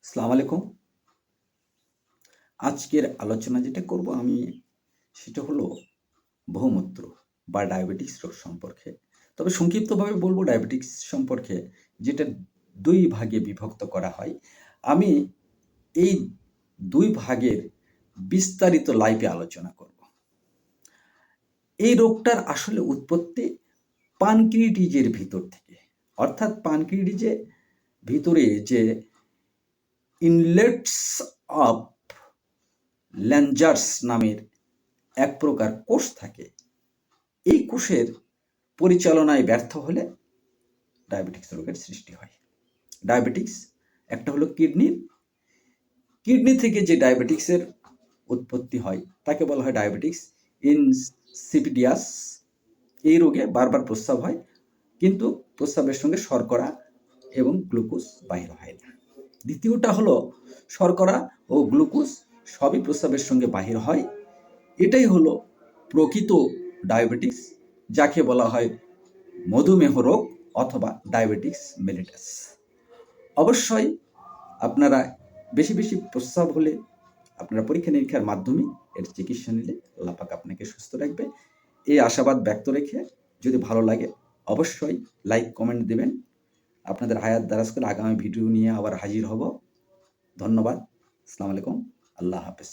আসসালামু আলাইকুম। আজকের আলোচনা যেটা করব আমি সেটা হলো বহুমূত্র বা ডায়াবেটিস রোগ সম্পর্কে। তবে সংক্ষিপ্তভাবে বলব ডায়াবেটিস সম্পর্কে, যেটা ২ ভাগে বিভক্ত করা হয়। আমি এই ২ ভাগের বিস্তারিত লাইভে আলোচনা করব। এই রোগটার আসলে উৎপত্তি পানক্রিয়াটিসের ভিতর থেকে। অর্থাৎ পানক্রিয়াটিসের ভিতরে যে ইনলেটস অফ ল্যাঞ্জার্স নামের এক প্রকার কোষ থাকে। এই কোষের পরিচালনায় ব্যর্থ হলে ডায়াবেটিস রোগের সৃষ্টি হয়। ডায়াবেটিস একটা হলো কিডনি থেকে যে ডায়াবেটিক্সের উৎপত্তি হয় তাকে বলা হয় ডায়াবেটিস ইনসিপিডিয়াস। এই রোগে বারবার প্রস্রাব হয়, কিন্তু প্রস্রাবের সঙ্গে শর্করা এবং গ্লুকোজ বাহির হয় না। দ্বিতীয়টা হলো শর্করা ও গ্লুকোজ সবই প্রস্রাবের সঙ্গে বাহির হয়। এটাই হলো প্রকৃত ডায়াবেটিস, যাকে বলা হয় মধুমেহ রোগ অথবা ডায়াবেটিস মেলিটাস। অবশ্যই আপনারা বেশি বেশি প্রস্রাব হলে আপনারা পরীক্ষা নিরীক্ষার মাধ্যমে এর চিকিৎসা নিলে আল্লাহ পাক আপনাকে সুস্থ রাখবে, এই আশাবাদ ব্যক্ত রেখে যদি ভালো লাগে অবশ্যই লাইক কমেন্ট দেবেন। আপনাদের হায়াত দারাজ করে আগামী ভিডিও নিয়ে আবার হাজির হব। ধন্যবাদ। আসসালামু আলাইকুম। আল্লাহ হাফেজ।